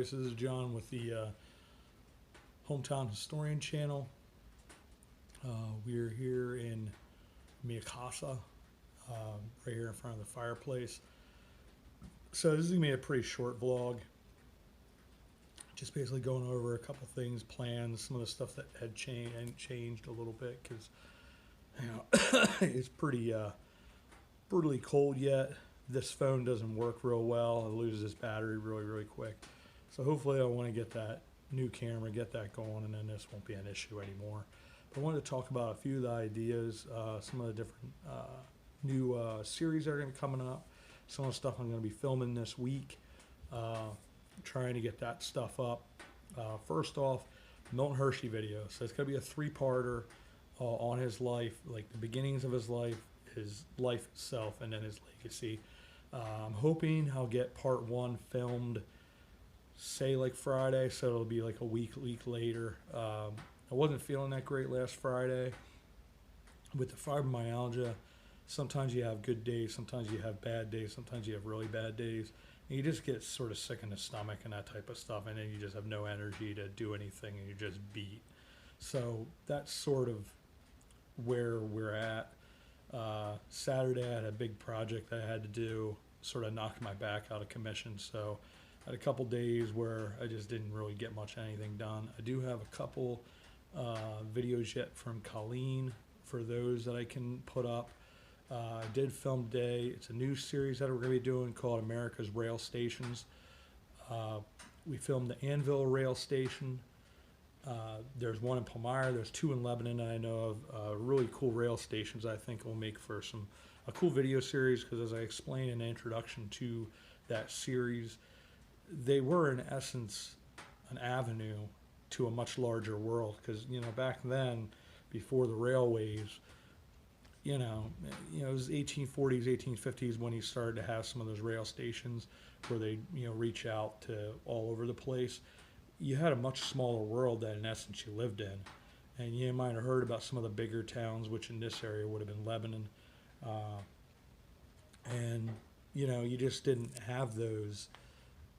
guys, this is John with the Hometown Historian channel. We're here in Miyakasa, right here in front of the fireplace. So this is going to be a pretty short vlog. Just basically going over a couple things, plans, some of the stuff that had changed a little bit because it's pretty brutally cold yet. This phone doesn't work real well. It loses its battery really quick. So hopefully I want to get that new camera, get that going, and then this won't be an issue anymore. But I wanted to talk about a few of the ideas, some of the different new series that are going to be coming up, some of the stuff I'm going to be filming this week, trying to get that stuff up. First off, Milton Hershey video. So it's going to be a three-parter on his life, like the beginnings of his life itself, and then his legacy. I'm hoping I'll get part one filmed, say like Friday, so it'll be like a week later. I wasn't feeling that great last Friday with the fibromyalgia. Sometimes you have good days, sometimes you have bad days, sometimes you have really bad days. And you just get sort of sick in the stomach and that type of stuff, and then you just have no energy to do anything, and you're just beat. So that's sort of where we're at. Saturday I had a big project that I had to do, sort of knocked my back out of commission, so I had a couple days where I just didn't really get much anything done. I do have a couple videos yet from Colleen for those that I can put up. I did film today. It's a new series that we're going to be doing called America's Rail Stations. We filmed the Annville rail station. There's one in Palmyra, there's two in Lebanon that I know of, really cool rail stations I think will make for a cool video series, because as I explained in the introduction to that series, they were in essence an avenue to a much larger world, because back then, before the railways, it was 1840s, 1850s when he started to have some of those rail stations where they reach out to all over the place. You had a much smaller world that in essence you lived in, and you might have heard about some of the bigger towns, which in this area would have been Lebanon, and you just didn't have those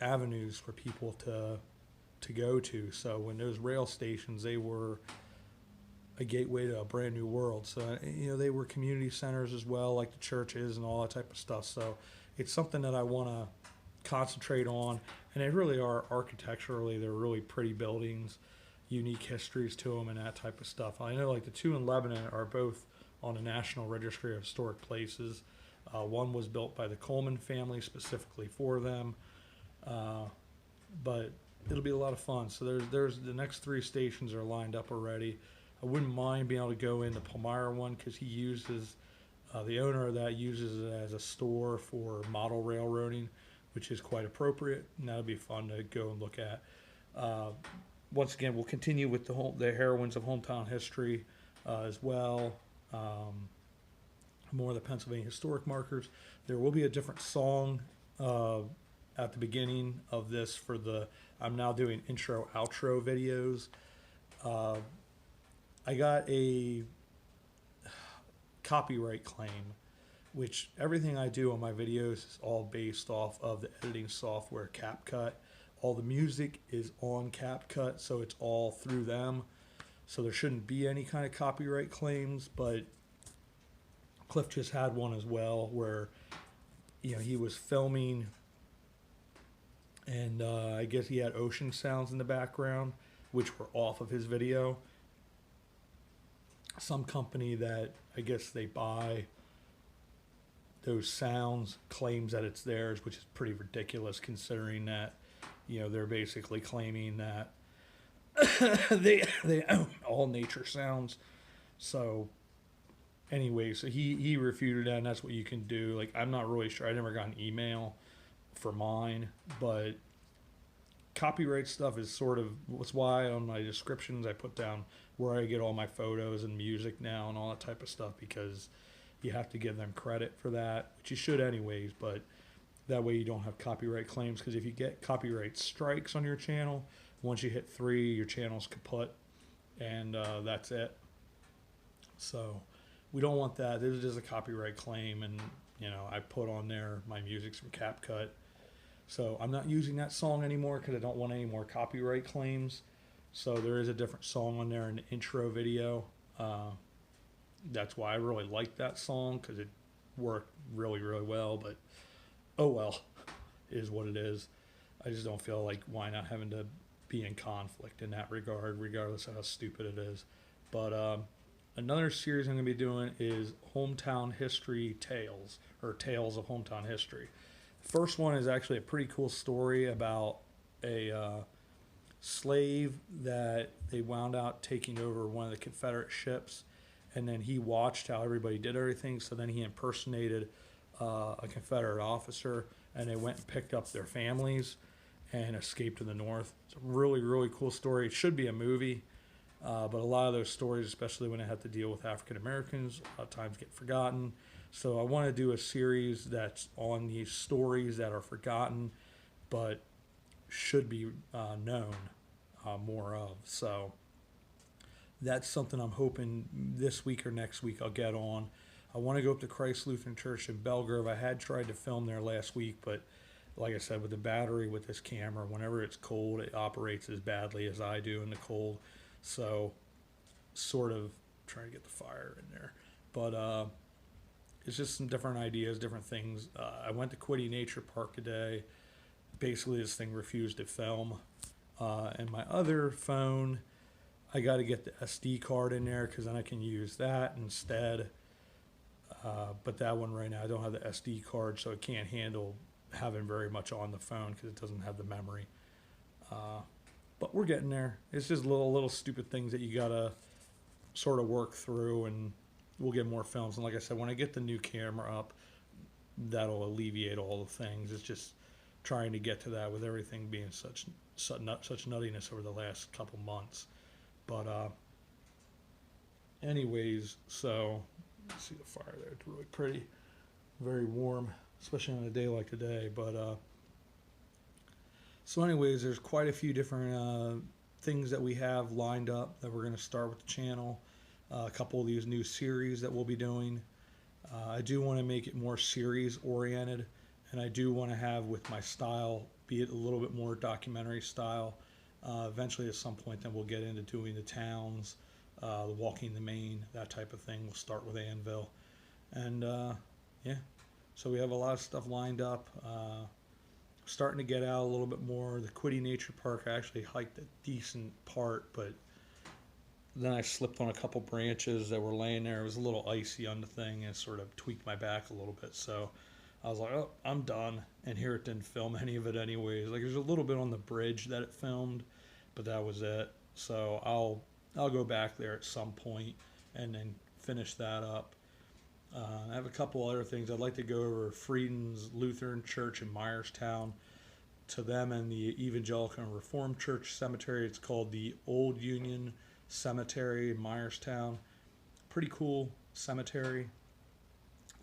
avenues for people to go to. So when those rail stations, they were a gateway to a brand new world. So they were community centers as well, like the churches and all that type of stuff. So it's something that I want to concentrate on, and they really are architecturally, they're really pretty buildings, unique histories to them and that type of stuff. I know like the two in Lebanon are both on the National Registry of Historic Places. One was built by the Coleman family specifically for them, but it'll be a lot of fun. So there's the next three stations are lined up already. I wouldn't mind being able to go in the Palmyra one, because he uses, the owner of that uses it as a store for model railroading, which is quite appropriate, and that'll be fun to go and look at. Once again, we'll continue with the heroines of hometown history as well. More of the Pennsylvania historic markers. There will be a different song at the beginning of this for I'm now doing intro outro videos. I got a copyright claim, which everything I do on my videos is all based off of the editing software CapCut. All the music is on CapCut, so it's all through them. So there shouldn't be any kind of copyright claims, but Cliff just had one as well where he was filming, and I guess he had ocean sounds in the background, which were off of his video. Some company that I guess they buy those sounds claims that it's theirs, which is pretty ridiculous considering that they're basically claiming that they own all nature sounds. So anyway, so he refuted that, and that's what you can do. Like, I'm not really sure, I never got an email for mine, but copyright stuff is sort of what's why on my descriptions I put down where I get all my photos and music now and all that type of stuff, because you have to give them credit for that, which you should anyways, but that way you don't have copyright claims, because if you get copyright strikes on your channel, once you hit 3, your channel's kaput, and that's it. So we don't want that. This is just a copyright claim, and I put on there my music's from CapCut. So I'm not using that song anymore because I don't want any more copyright claims. So there is a different song on there in the intro video. That's why I really like that song, because it worked really, really well. But oh well, is what it is. I just don't feel like why not having to be in conflict in that regard, regardless of how stupid it is. But another series I'm going to be doing is Hometown History Tales, or Tales of Hometown History. The first one is actually a pretty cool story about a slave that they wound out taking over one of the Confederate ships, and then he watched how everybody did everything, so then he impersonated a Confederate officer, and they went and picked up their families and escaped to the north. It's a really, really cool story. It should be a movie, but a lot of those stories, especially when they have to deal with African Americans, a lot of times get forgotten. So I want to do a series that's on these stories that are forgotten, but should be known more of. So that's something I'm hoping this week or next week I'll get on. I want to go up to Christ Lutheran Church in Belgrove. I had tried to film there last week, but like I said, with the battery with this camera, whenever it's cold, it operates as badly as I do in the cold. So sort of trying to get the fire in there. But it's just some different ideas, different things. I went to Quiddy Nature Park today. Basically, this thing refused to film. And my other phone, I got to get the SD card in there because then I can use that instead. But that one right now, I don't have the SD card, so it can't handle having very much on the phone because it doesn't have the memory. But we're getting there. It's just little stupid things that you got to sort of work through, and we'll get more films. And like I said, when I get the new camera up, that'll alleviate all the things. It's just trying to get to that with everything being such nuttiness over the last couple months. But anyways, so you see the fire there. It's really pretty, very warm, especially on a day like today. But so anyways, there's quite a few different things that we have lined up that we're going to start with the channel. A couple of these new series that we'll be doing. I do want to make it more series oriented, and I do want to have with my style be it a little bit more documentary style. Eventually at some point then we'll get into doing the towns, the walking the Main, that type of thing. We'll start with Annville. And yeah, so we have a lot of stuff lined up. Starting to get out a little bit more. The Quiddy Nature Park, I actually hiked a decent part, but then I slipped on a couple branches that were laying there. It was a little icy on the thing and sort of tweaked my back a little bit. So I was like, oh, I'm done. And here it didn't film any of it anyways. Like there's a little bit on the bridge that it filmed, but that was it. So I'll go back there at some point and then finish that up. I have a couple other things. I'd like to go over Frieden's Lutheran Church in Myerstown, to them and the Evangelical and Reformed Church Cemetery. It's called the Old Union Cemetery in Myerstown. Pretty cool cemetery.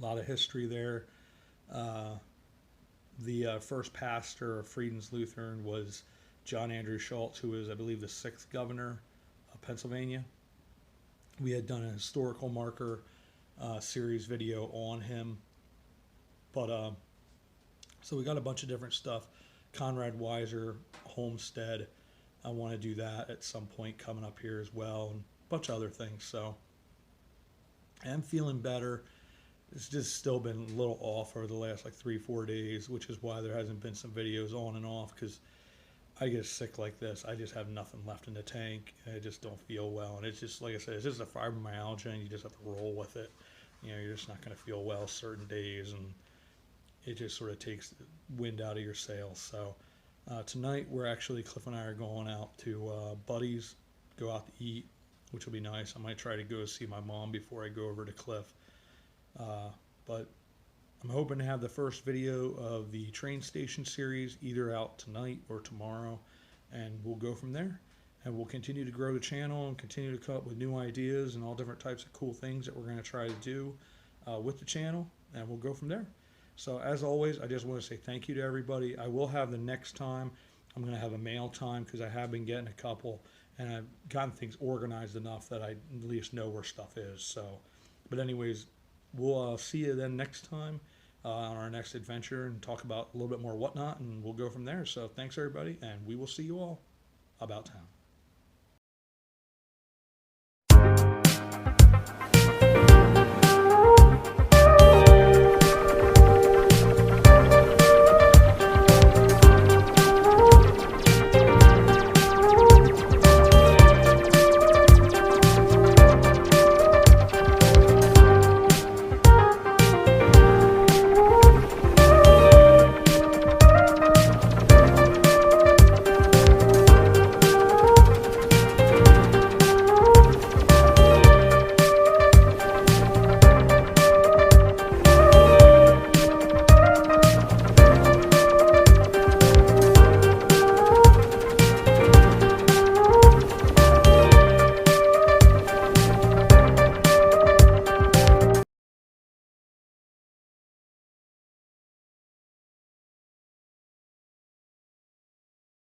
A lot of history there. The first pastor of Frieden's Lutheran was John Andrew Schultz, who was, I believe, the 6th governor of Pennsylvania. We had done a historical marker series video on him. But so we got a bunch of different stuff. Conrad Weiser Homestead, I want to do that at some point coming up here as well, and a bunch of other things. So I am feeling better. It's just still been a little off over the last like 3-4 days, which is why there hasn't been some videos on and off, because I get sick like this. I just have nothing left in the tank, and I just don't feel well. And it's just, like I said, it's just a fibromyalgia, and you just have to roll with it. You know, you're just not going to feel well certain days, and it just sort of takes the wind out of your sails. So tonight, we're actually, Cliff and I are going out to Buddy's, go out to eat, which will be nice. I might try to go see my mom before I go over to Cliff. But I'm hoping to have the first video of the train station series either out tonight or tomorrow, and we'll go from there. And we'll continue to grow the channel and continue to come up with new ideas and all different types of cool things that we're going to try to do with the channel, and we'll go from there. So as always, I just want to say thank you to everybody. I will have the next time, I'm going to have a mail time, because I have been getting a couple, and I've gotten things organized enough that I at least know where stuff is. So, but anyways, we'll see you then next time. on our next adventure and talk about a little bit more whatnot, and we'll go from there. So thanks, everybody, and we will see you all about town.